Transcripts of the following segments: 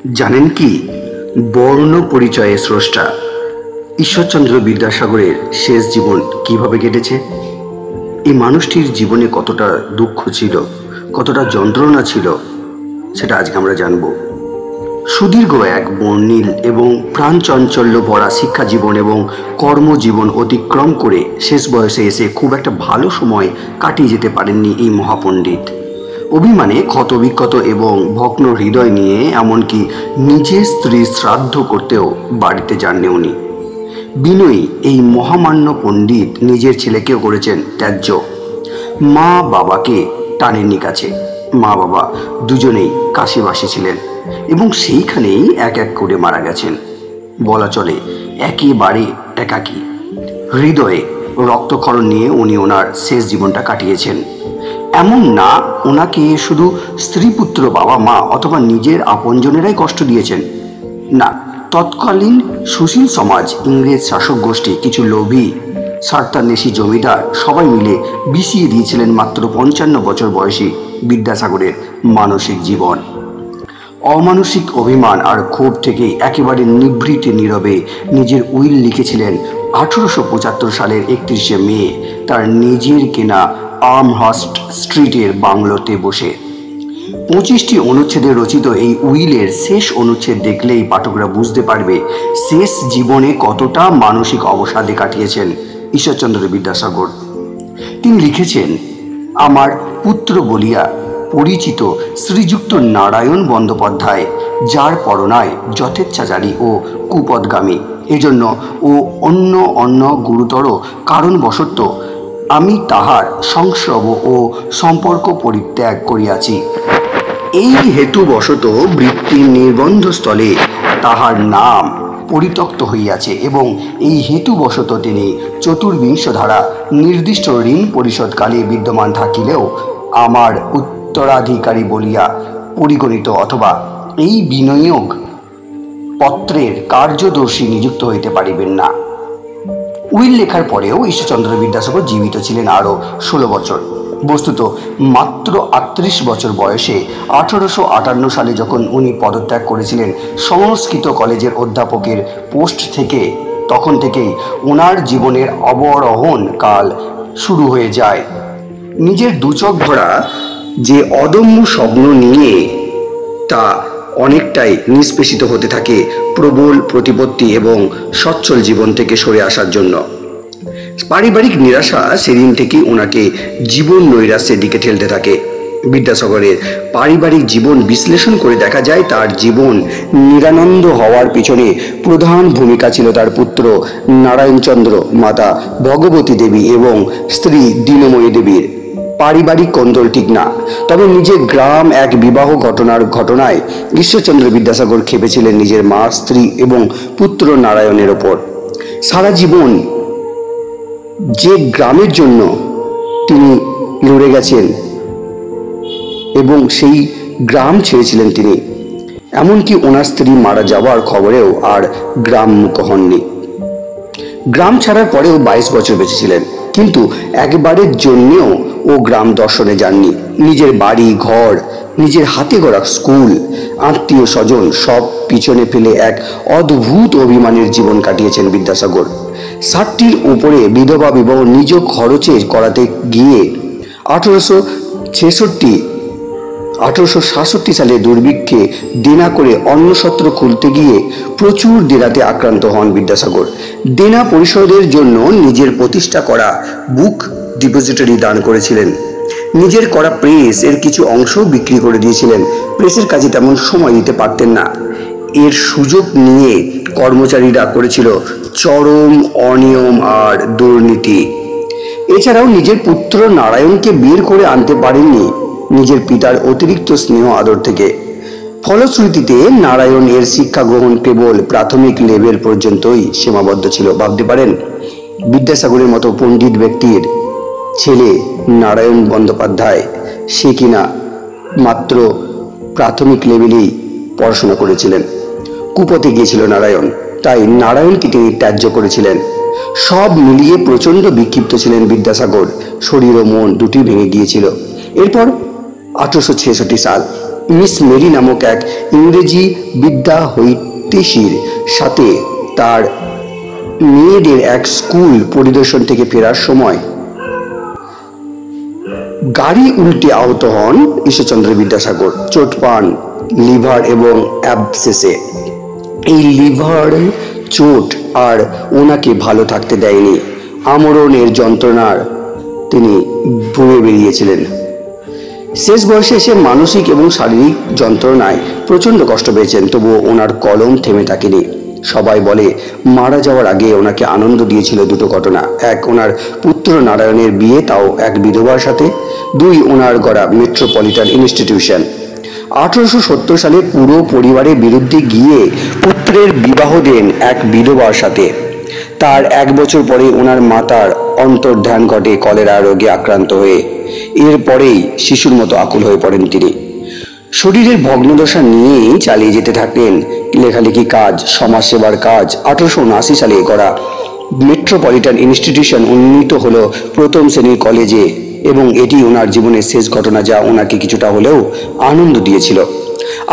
জানেন কি, বর্ণ পরিচয়ে স্রষ্টা ঈশ্বরচন্দ্র বিদ্যাসাগরের শেষ জীবন কিভাবে কেটেছে? এই মানুষটির জীবনে কতটা দুঃখ ছিল, কতটা যন্ত্রণা ছিল, সেটা আজকে আমরা জানব। সুদীর্ঘ এক বর্ণিল এবং প্রাণচাঞ্চল্য ভরা শিক্ষা জীবন এবং কর্মজীবন অতিক্রম করে শেষ বয়সে এসে খুব একটা ভালো সময় কাটিয়ে যেতে পারেননি এই মহাপণ্ডিত। অভিমানে ক্ষতবিক্ষত এবং ভগ্ন হৃদয় নিয়ে এমনকি নিজের স্ত্রীর শ্রাদ্ধ করতেও বাড়িতে যাননি উনি। বিনয়ী এই মহামান্য পণ্ডিত নিজের ছেলেকেও করেছেন ত্যায্য। মা বাবাকে টানেননি কাছে। মা বাবা দুজনেই কাশিবাসী ছিলেন এবং সেইখানেই এক এক করে মারা গেছেন। বলা চলে একেবারে একাকী। হৃদয়ে রক্তক্ষরণ নিয়ে উনি ওনার শেষ জীবনটা কাটিয়েছেন। এমন না ওনাকে শুধু স্ত্রী পুত্র বাবা মা অথবা নিজের আপনজনেরাই কষ্ট দিয়েছেন, না, তৎকালীন সুশীল সমাজ, ইংরেজ শাসক গোষ্ঠী, কিছু লোভী স্বার্থান্বেষী জমিদার সবাই মিলে বিষিয়ে দিয়েছিলেন মাত্র 55 বছর বয়সী বিদ্যাসাগরের মানসিক জীবন। অমানসিক অভিমান আর ক্ষোভ থেকে একেবারে নিভৃতে নীরবে নিজের উইল লিখেছিলেন 1875 সালের 31শে মে তার নিজের কেনা আর্মহার্স্ট স্ট্রিটের বাংলোতে বসে। 25টি অনুচ্ছেদে রচিত এই উইলের শেষ অনুচ্ছেদ দেখলেই পাঠকরা বুঝতে পারবে শেষ জীবনে কতটা মানসিক অবসাদে কাটিয়েছেন ঈশ্বরচন্দ্র বিদ্যাসাগর। তিনি লিখেছেন, আমার পুত্র বলিয়া পরিচিত শ্রীযুক্ত নারায়ণ বন্দ্যোপাধ্যায়, যার পরনায় যথেচ্ছাচারী ও কুপদগামী, এজন্য ও অন্য গুরুতর কারণবশত আমি তাহার সংস্রব ও সম্পর্ক পরিত্যাগ করিয়াছি। এই হেতুবশত বৃত্তির নির্বন্ধস্থলে তাহার নাম পরিত্যক্ত হইয়াছে এবং এই হেতুবশত তিনি চতুর্বিংশ ধারা নির্দিষ্ট ঋণ পরিশোধকালে বিদ্যমান থাকিলেও আমার উত্তরাধিকারী বলিয়া পরিগণিত অথবা এই বিনিয়োগ পত্রের কার্যদর্শী নিযুক্ত হইতে পারিবেন না। উইল লেখার পরেও ঈশ্বরচন্দ্র বিদ্যাসাগর জীবিত ছিলেন আরও 16 বছর। বস্তুত মাত্র 38 বছর বয়সে 1858 সালে যখন উনি পদত্যাগ করেছিলেন সংস্কৃত কলেজের অধ্যাপকের পোস্ট থেকে, তখন থেকেই ওনার জীবনের অবরোহণ কাল শুরু হয়ে যায়। নিজের দুচক ভরা যে অদম্য স্বপ্ন নিয়ে তা অনেকটাই নিষ্পেষিত হতে থাকে প্রবল প্রতিপত্তি এবং সচ্ছল জীবন থেকে সরে আসার জন্য। পারিবারিক নিরাশা সেদিন থেকেই ওনাকে জীবন নৈরাশ্যের দিকে ঠেলতে থাকে। বিদ্যাসাগরের পারিবারিক জীবন বিশ্লেষণ করে দেখা যায় তার জীবন নিরানন্দ হওয়ার পিছনে প্রধান ভূমিকা ছিল তার পুত্র নারায়ণচন্দ্র, মাতা ভগবতী দেবী এবং স্ত্রী দীনময়ী দেবীর। পারিবারিক কোন্দল ঠিক না, তবে নিজের গ্রাম এক বিবাহ ঘটনায় ঈশ্বরচন্দ্র বিদ্যাসাগর খেপেছিলেন নিজের মা, স্ত্রী এবং পুত্র নারায়ণের ওপর। সারা জীবন যে গ্রামের জন্য তিনি লড়ে গেছেন এবং সেই গ্রাম ছেড়েছিলেন তিনি, এমনকি ওনার স্ত্রী মারা যাওয়ার খবরেও আর গ্রাম মুখ হননি। গ্রাম ছাড়ার পরেও 22 বছর বেঁচেছিলেন, কিন্তু একবারের জন্যেও ও গ্রাম দর্শনে যাননি। নিজের বাড়ি ঘর, নিজের হাতে গড়া স্কুল, আত্মীয় স্বজন সব পিছনে ফেলে এক অদ্ভুত অভিমানের জীবন কাটিয়েছেন বিদ্যাসাগর। 60টির উপরে বিধবা বিবাহ নিজ খরচে করাতে গিয়ে 1867 সালে দুর্ভিক্ষে দেনা করে অন্নসত্র খুলতে গিয়ে প্রচুর দেনাতে আক্রান্ত হন বিদ্যাসাগর। দেনা পরিশোধের জন্য নিজের প্রতিষ্ঠা করা বুক ডিপোজিটরি দান করেছিলেন। নিজের করা প্রেস এর কিছু অংশ বিক্রি করে দিয়েছিলেন। প্রেসের কাজে তেমন সময় দিতে পারতেন না। এর সুযোগ নিয়ে কর্মচারীরা করেছিল চরম অনিয়ম আর দুর্নীতি। এছাড়াও নিজের পুত্র নারায়ণকে বের করে আনতে পারেননি নিজের পিতার অতিরিক্ত স্নেহ আদর থেকে। ফলশ্রুতিতে নারায়ণ এর শিক্ষা গ্রহণ কেবল প্রাথমিক লেভেল পর্যন্তই সীমাবদ্ধ ছিল। ভাবতে পারেন, বিদ্যাসাগরের মতো পণ্ডিত ব্যক্তির ছেলে নারায়ণ বন্দ্যোপাধ্যায়, সে কিনা মাত্র প্রাথমিক লেভেলেই পড়াশোনা করেছিলেন। কুপথে গিয়েছিল নারায়ণ, তাই নারায়ণকে তিনি ত্যায্য করেছিলেন। সব মিলিয়ে প্রচন্ড বিক্ষিপ্ত ছিলেন বিদ্যাসাগর। শরীর ও মন দুটি ভেঙে গিয়েছিল। এরপর 1866 সাল মিস মেরি নামক এক ইংরেজি বিদ্যা হৈতেশীর সাথে তার মেয়েদের এক স্কুল পরিদর্শন থেকে ফেরার সময় গাড়ি উল্টে আহত হন ঈশ্বরচন্দ্র বিদ্যাসাগর। চোট পান লিভার এবং অ্যাবসেসে। এই লিভার চোট আর ওনাকে ভালো থাকতে দেয়নি। আমরণের যন্ত্রণার তিনি ভুগে বেরিয়েছিলেন। শেষ বয়সে এসে মানসিক এবং শারীরিক যন্ত্রণায় প্রচণ্ড কষ্ট পেয়েছেন, তবুও ওনার কলম থেমে থাকেনি। সবাই বলে মারা যাওয়ার আগে ওনাকে আনন্দ দিয়েছিল দুটো ঘটনা। এক, ওনার পুত্র নারায়ণের বিয়ে, তাও এক বিধবার সাথে। দুই, ওনার গড়া মেট্রোপলিটন ইনস্টিটিউশন। 1870 সালে পুরো পরিবারের বিরুদ্ধে গিয়ে পুত্রের বিবাহ দেন এক বিধবার সাথে। তার 1 বছর পরে ওনার মাতার অন্তর্ধান ঘটে কলেরা রোগে আক্রান্ত হয়ে। এরপরেই শিশুর মতো আকুল হয়ে পড়েন তিনি। শরীরের ভগ্নদশা নিয়েই চালিয়ে যেতে থাকলেন লেখালেখি কাজ, সমাজসেবার কাজ। 1879 সালে গড়া মেট্রোপলিটন ইনস্টিটিউশন উন্নীত হলো প্রথম শ্রেণীর কলেজে এবং এটি ওনার জীবনের শেষ ঘটনা, যা ওনাকে কিছুটা হলেও আনন্দ দিয়েছিল।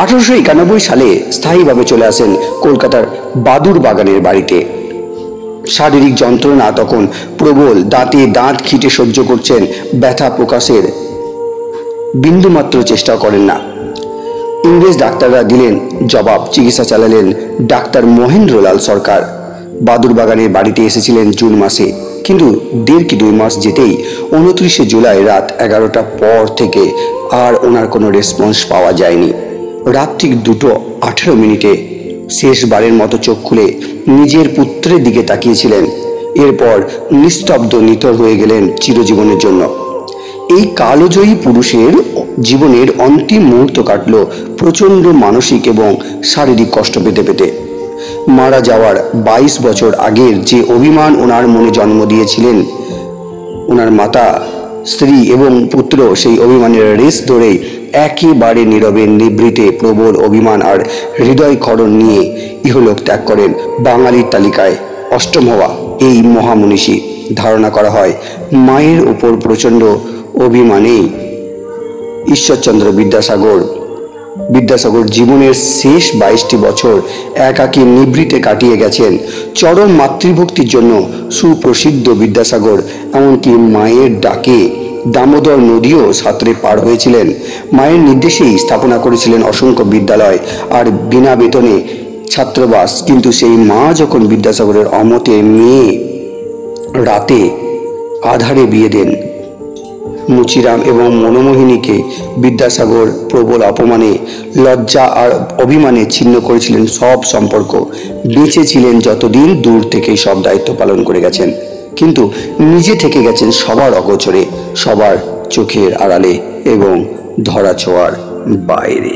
1891 সালে স্থায়ীভাবে চলে আসেন কলকাতার বাদুর বাগানের বাড়িতে। শারীরিক যন্ত্রণা তখন প্রবল, দাঁতে দাঁত খিটে সহ্য করছেন, ব্যথা প্রকাশের বিন্দুমাত্র চেষ্টা করেন না। ইংরেজ ডাক্তাররা দিলেন জবাব। চিকিৎসা চালালেন ডাক্তার মহেন্দ্রলাল সরকার। বাদুর বাগানের বাড়িতে এসেছিলেন জুন মাসে, কিন্তু 1.5 মাস যেতেই 29 জুলাই রাত 11টার পর থেকে আর ওনার কোনো রেসপন্স পাওয়া যায়নি। রাত ঠিক 2:18 শেষবারের মতো চোখ খুলে নিজের পুত্রের দিকে তাকিয়েছিলেন। এরপর নিস্তব্ধ নিথর হয়ে গেলেন চিরজীবনের জন্য। এই কালজয়ী পুরুষের জীবনের অন্তিম মুহূর্ত কাটল প্রচণ্ড মানসিক এবং শারীরিক কষ্ট পেতে পেতে। মারা যাওয়ার 22 বছর আগের যে অভিমান ওনার মনে জন্ম দিয়েছিলেন ওনার মাতা, স্ত্রী এবং পুত্র, সেই অভিমানের রেশ ধরেই একেবারে নীরবে নিভৃতে প্রবল অভিমান আর হৃদয় ক্ষরণ নিয়ে ইহলোক ত্যাগ করেন বাঙালির তালিকায় 8ম হওয়া এই মহামনীষী। ধারণা করা হয় মায়ের উপর প্রচণ্ড অভিমানেই ঈশ্বরচন্দ্র বিদ্যাসাগর জীবনের শেষ 22টি বছর একাকী নিভৃতে কাটিয়ে গেছেন। চরম মাতৃভক্তির জন্য সুপ্রসিদ্ধ বিদ্যাসাগর এমনকি মায়ের ডাকে দামোদর নদীও সাঁতরে পার হয়েছিলেন। মায়ের নির্দেশেই স্থাপনা করেছিলেন অসংখ্য বিদ্যালয় আর বিনা বেতনে ছাত্রাবাস। কিন্তু সেই মা যখন বিদ্যাসাগরের অমতে মেয়ে রাতে আধারে বিয়ে দেন মুচিরাম এবং মনোমোহিনীকে, বিদ্যাসাগর প্রবল অপমানে, লজ্জা আর অভিমানে ছিন্ন করেছিলেন সব সম্পর্ক। বেঁচে ছিলেন যতদিন দূর থেকেই সব দায়িত্ব পালন করে গেছেন, কিন্তু নিজে থেকে গেছেন সবার অগোচরে, সবার চোখের আড়ালে এবং ধরাছোঁয়ার বাইরে।